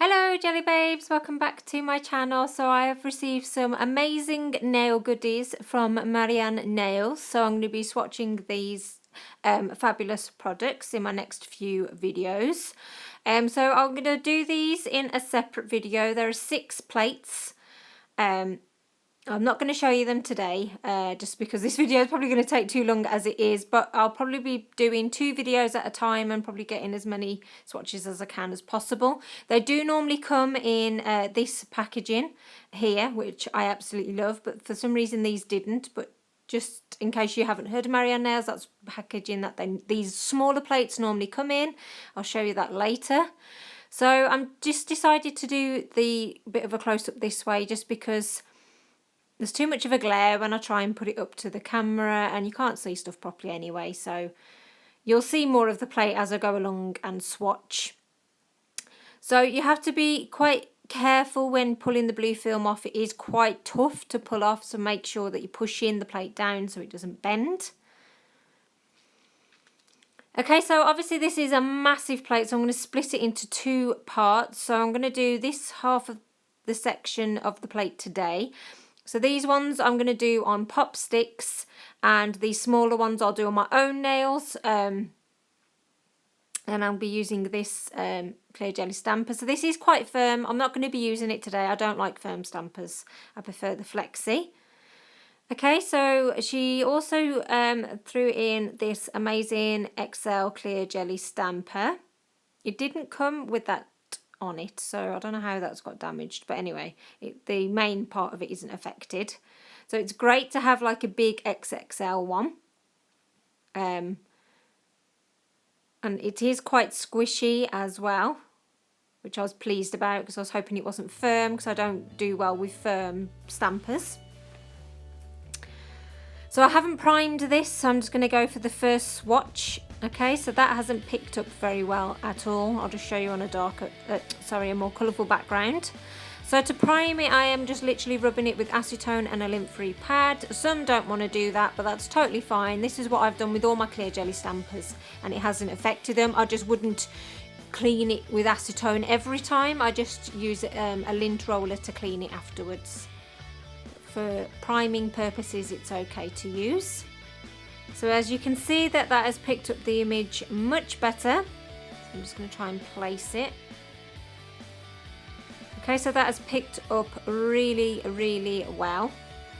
Hello jelly babes, welcome back to my channel. So I have received some amazing nail goodies from Marianne Nails, so I'm going to be swatching these fabulous products in my next few videos. So I'm going to do these in a separate video. There are 6 plates. I'm not going to show you them today just because this video is probably going to take too long as it is, but I'll probably be doing 2 videos at a time and probably getting as many swatches as I can as possible. They do normally come in this packaging here, which I absolutely love, but for some reason these didn't. But just in case you haven't heard of Marianne Nails, that's packaging that these smaller plates normally come in. I'll show you that later. So I'm just decided to do the bit of a close-up this way just because there's too much of a glare when I try and put it up to the camera, and you can't see stuff properly anyway, so you'll see more of the plate as I go along and swatch. So you have to be quite careful when pulling the blue film off. It is quite tough to pull off, so make sure that you push in the plate down so it doesn't bend. Okay, so obviously this is a massive plate, so I'm going to split it into 2 parts. So I'm going to do this half of the section of the plate today. So these ones I'm going to do on pop sticks, and these smaller ones I'll do on my own nails. And I'll be using this clear jelly stamper. So this is quite firm. I'm not going to be using it today. I don't like firm stampers. I prefer the flexi. Okay, so she also threw in this amazing XL clear jelly stamper. It didn't come with that on it, so I don't know how that's got damaged, but anyway, the main part of it isn't affected. So it's great to have like a big XXL one, and it is quite squishy as well, which I was pleased about because I was hoping it wasn't firm, because I don't do well with firm stampers. So I haven't primed this, so I'm just going to go for the first swatch. Okay, so that hasn't picked up very well at all. I'll just show you on a more colourful background. So to prime it, I am just literally rubbing it with acetone and a lint-free pad. Some don't want to do that, but that's totally fine. This is what I've done with all my clear jelly stampers, and it hasn't affected them. I just wouldn't clean it with acetone every time. I just use a lint roller to clean it afterwards. For priming purposes, it's okay to use. So as you can see that has picked up the image much better. So I'm just going to try and place it. Okay, so that has picked up really, really well.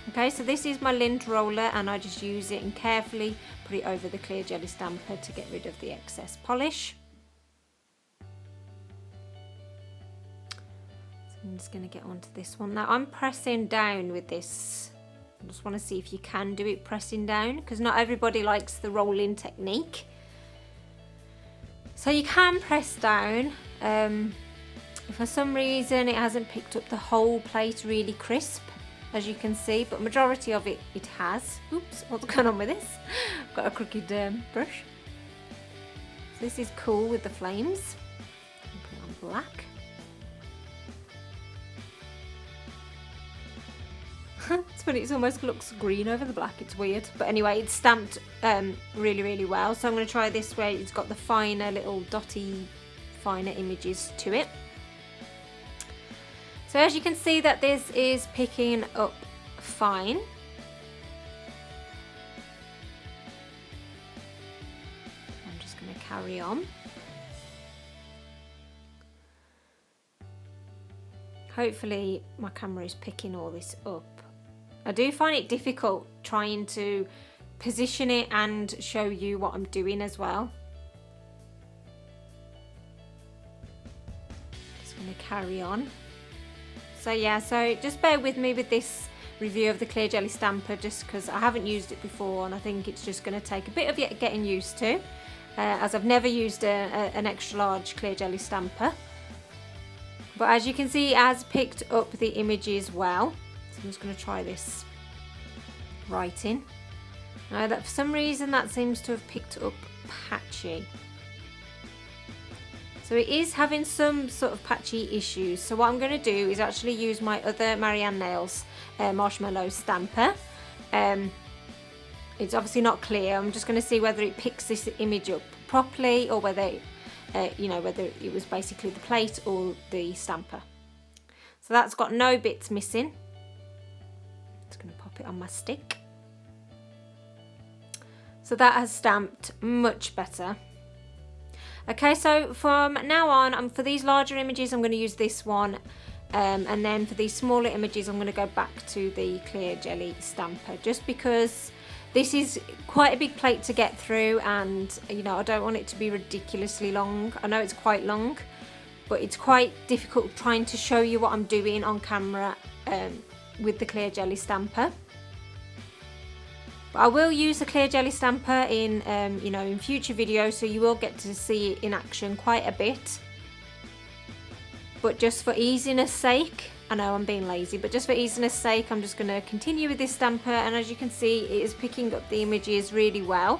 Okay, so this is my lint roller, and I just use it and carefully put it over the clear jelly stamper to get rid of the excess polish. I'm just going to get onto this one. Now I'm pressing down with this. I just want to see if you can do it pressing down, because not everybody likes the rolling technique. So you can press down. For some reason it hasn't picked up the whole plate really crisp, as you can see, but majority of it has. Oops, what's going on with this? I've got a crooked brush. So this is cool with the flames. Put it on black. It's funny, it almost looks green over the black, it's weird, but anyway, it's stamped really, really well. So I'm going to try this way. It's got the finer little dotty finer images to it. So as you can see that this is picking up fine. I'm just going to carry on. Hopefully my camera is picking all this up. I do find it difficult trying to position it and show you what I'm doing as well. Just going to carry on. So yeah, so just bear with me with this review of the clear jelly stamper, just because I haven't used it before, and I think it's just going to take a bit of getting used to, as I've never used an extra large clear jelly stamper. But as you can see, it has picked up the images well. So I'm just going to try this writing. Now that for some reason that seems to have picked up patchy. So it is having some sort of patchy issues. So what I'm going to do is actually use my other Marianne Nails marshmallow stamper. It's obviously not clear. I'm just going to see whether it picks this image up properly, or whether you know, whether it was basically the plate or the stamper. So that's got no bits missing. Just going to pop it on my stick. So that has stamped much better. Okay, so from now on, for these larger images, I'm going to use this one. And then for these smaller images, I'm going to go back to the clear jelly stamper, just because this is quite a big plate to get through, and you know, I don't want it to be ridiculously long. I know it's quite long, but it's quite difficult trying to show you what I'm doing on camera with the clear jelly stamper. But I will use the clear jelly stamper in you know, in future videos, so you will get to see it in action quite a bit. But just for easiness sake, I know I'm being lazy, but just for easiness sake, I'm just going to continue with this stamper, and as you can see, it is picking up the images really well.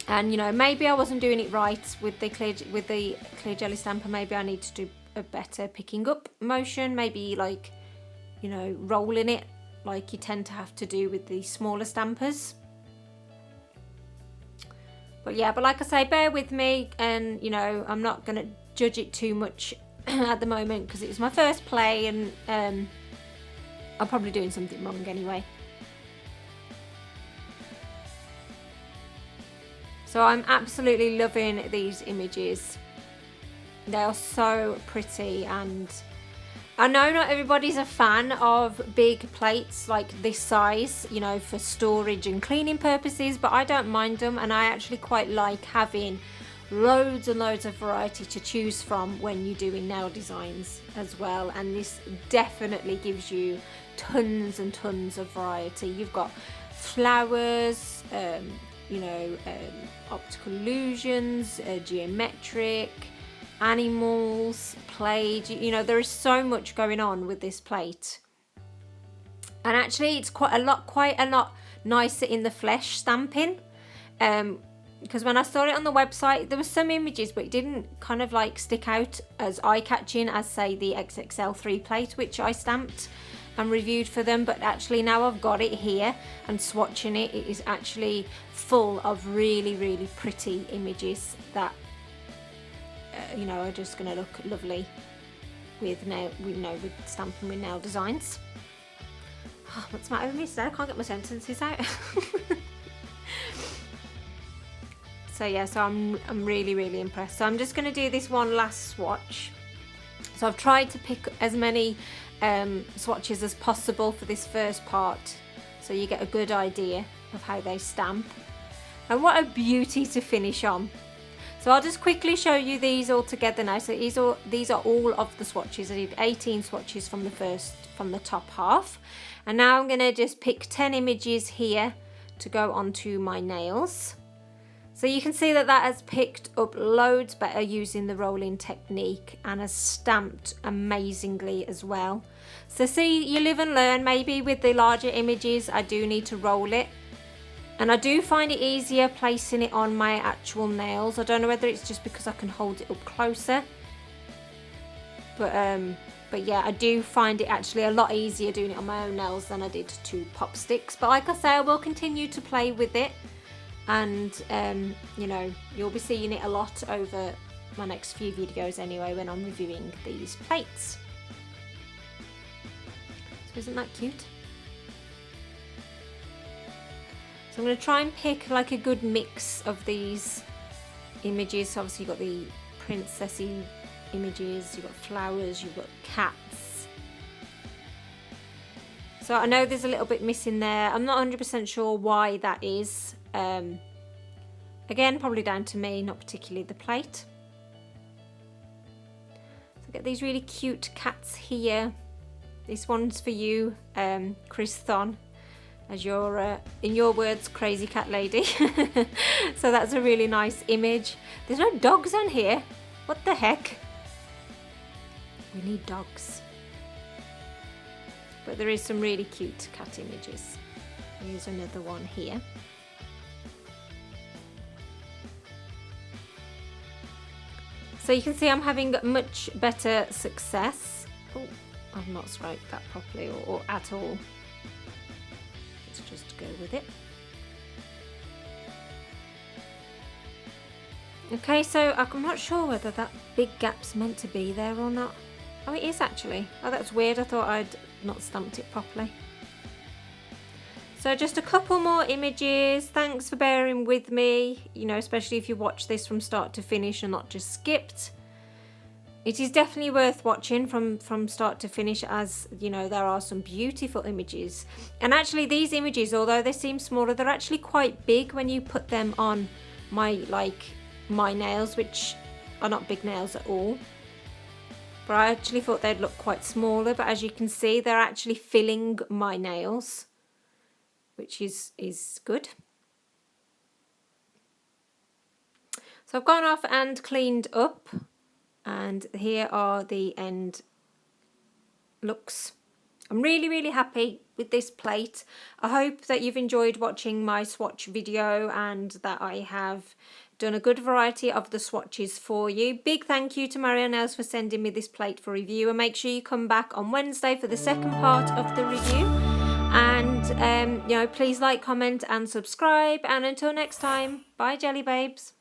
And you know, maybe I wasn't doing it right with the clear jelly stamper. Maybe I need to do a better picking up motion, maybe like, you know, rolling it like you tend to have to do with the smaller stampers. But yeah, but like I say, bear with me, and you know, I'm not going to judge it too much at the moment because it was my first play, and I'm probably doing something wrong anyway. So I'm absolutely loving these images. They are so pretty, and I know not everybody's a fan of big plates like this size, you know, for storage and cleaning purposes, but I don't mind them, and I actually quite like having loads and loads of variety to choose from when you're doing nail designs as well. And this definitely gives you tons and tons of variety. You've got flowers, you know, optical illusions, geometric, animals, plate, you know, there is so much going on with this plate. And actually it's quite a lot nicer in the flesh stamping, because when I saw it on the website, there were some images, but it didn't kind of like stick out as eye-catching as, say, the XXL3 plate, which I stamped and reviewed for them. But actually now I've got it here and swatching it, it is actually full of really, really pretty images that you know, are just going to look lovely with with stamping with nail designs. Oh, what's the matter with me today? I can't get my sentences out. So yeah, so I'm really, really impressed. So I'm just going to do this one last swatch. So I've tried to pick as many swatches as possible for this first part, so you get a good idea of how they stamp. And what a beauty to finish on. So I'll just quickly show you these all together now. So these are all of the swatches. I did 18 swatches from the top half. And now I'm going to just pick 10 images here to go onto my nails. So you can see that that has picked up loads better using the rolling technique, and has stamped amazingly as well. So see, you live and learn. Maybe with the larger images I do need to roll it. And I do find it easier placing it on my actual nails. I don't know whether it's just because I can hold it up closer. But yeah, I do find it actually a lot easier doing it on my own nails than I did to pop sticks. But like I say, I will continue to play with it. And, you know, you'll be seeing it a lot over my next few videos anyway when I'm reviewing these plates. So isn't that cute? So I'm going to try and pick like a good mix of these images. So obviously you've got the princessy images, you've got flowers, you've got cats. So I know there's a little bit missing there. I'm not 100% sure why that is. Again, probably down to me, not particularly the plate. So I get these really cute cats here. This one's for you, Chris Thon, as your, in your words, crazy cat lady. So that's a really nice image. There's no dogs on here. What the heck? We need dogs. But there is some really cute cat images. Here's another one here. So you can see I'm having much better success. Oh, I've not scraped that properly or at all. Let's just go with it. Okay, so I'm not sure whether that big gap's meant to be there or not. Oh, it is actually. Oh, that's weird. I thought I'd not stamped it properly. So just a couple more images. Thanks for bearing with me, you know, especially if you watch this from start to finish and not just skipped. It is definitely worth watching from start to finish, as you know, there are some beautiful images. And actually these images, although they seem smaller, they're actually quite big when you put them on my nails, which are not big nails at all. But I actually thought they'd look quite smaller, but as you can see, they're actually filling my nails, which is good. So I've gone off and cleaned up, and here are the end looks. I'm really happy with this plate. I hope that you've enjoyed watching my swatch video and that I have done a good variety of the swatches for you. Big thank you to Marianne Nails for sending me this plate for review, and make sure you come back on Wednesday for the second part of the review. And you know, please like, comment and subscribe, and until next time, bye jelly babes.